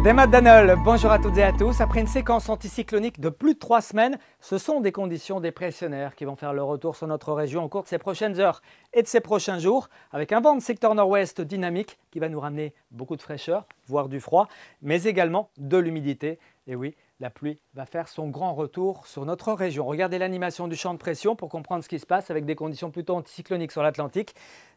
Des Matt Danol, bonjour à toutes et à tous. Après une séquence anticyclonique de plus de 3 semaines, ce sont des conditions dépressionnaires qui vont faire le retour sur notre région au cours de ces prochaines heures et de ces prochains jours, avec un vent de secteur nord-ouest dynamique qui va nous ramener beaucoup de fraîcheur, voire du froid, mais également de l'humidité. Et oui, la pluie va faire son grand retour sur notre région. Regardez l'animation du champ de pression pour comprendre ce qui se passe avec des conditions plutôt anticycloniques sur l'Atlantique.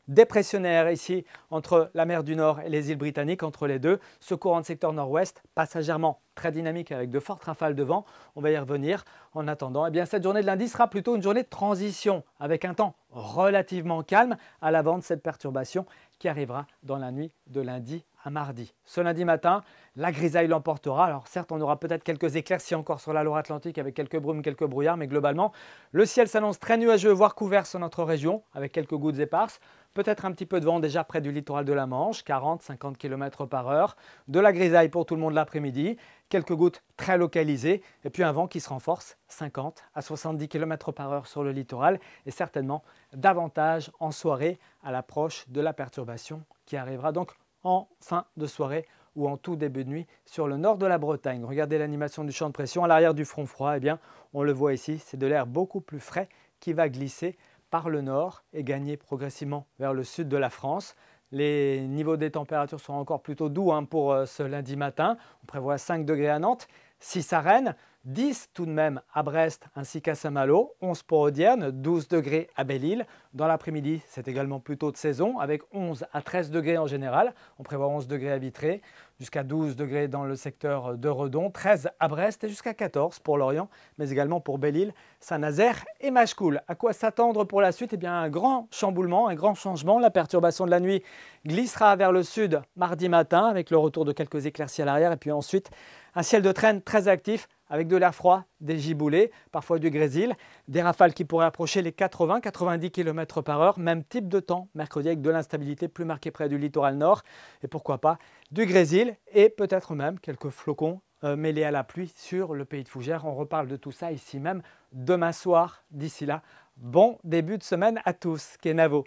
Dépressionnaire ici entre la mer du Nord et les îles britanniques, entre les deux. Ce courant de secteur nord-ouest, passagèrement très dynamique avec de fortes rafales de vent. On va y revenir. En attendant, cette journée de lundi sera plutôt une journée de transition avec un temps relativement calme à l'avant de cette perturbation qui arrivera dans la nuit de lundi à mardi. Ce lundi matin, la grisaille l'emportera. Alors certes, on aura peut-être quelques éclaircies encore sur la Loire-Atlantique avec quelques brumes, quelques brouillards, mais globalement, le ciel s'annonce très nuageux, voire couvert sur notre région avec quelques gouttes éparses. Peut-être un petit peu de vent déjà près du littoral de la Manche, 40-50 km par heure. De la grisaille pour tout le monde l'après-midi. Quelques gouttes très localisées. Et puis un vent qui se renforce, 50 à 70 km par heure sur le littoral. Et certainement davantage en soirée à l'approche de la perturbation qui arrivera donc en fin de soirée ou en tout début de nuit sur le nord de la Bretagne. Regardez l'animation du champ de pression à l'arrière du front froid. On le voit ici, c'est de l'air beaucoup plus frais qui va glisser par le nord et gagner progressivement vers le sud de la France. Les niveaux des températures seront encore plutôt doux pour ce lundi matin. On prévoit 5 degrés à Nantes, 6 à Rennes, 10 tout de même à Brest ainsi qu'à Saint-Malo, 11 pour Audierne, 12 degrés à Belle-Île. Dans l'après-midi, c'est également plutôt de saison avec 11 à 13 degrés en général. On prévoit 11 degrés à Vitré, jusqu'à 12 degrés dans le secteur de Redon, 13 à Brest et jusqu'à 14 pour Lorient, mais également pour Belle-Île, Saint-Nazaire et Machecoul. À quoi s'attendre pour la suite? Un grand chamboulement, un grand changement. La perturbation de la nuit glissera vers le sud mardi matin avec le retour de quelques éclaircies à l'arrière et puis ensuite un ciel de traîne très actif avec de l'air froid, des giboulées, parfois du grésil, des rafales qui pourraient approcher les 80-90 km par heure, même type de temps mercredi avec de l'instabilité plus marquée près du littoral nord et pourquoi pas du grésil et peut-être même quelques flocons mêlés à la pluie sur le pays de Fougères. On reparle de tout ça ici même demain soir. D'ici là, bon début de semaine à tous. Kenavo.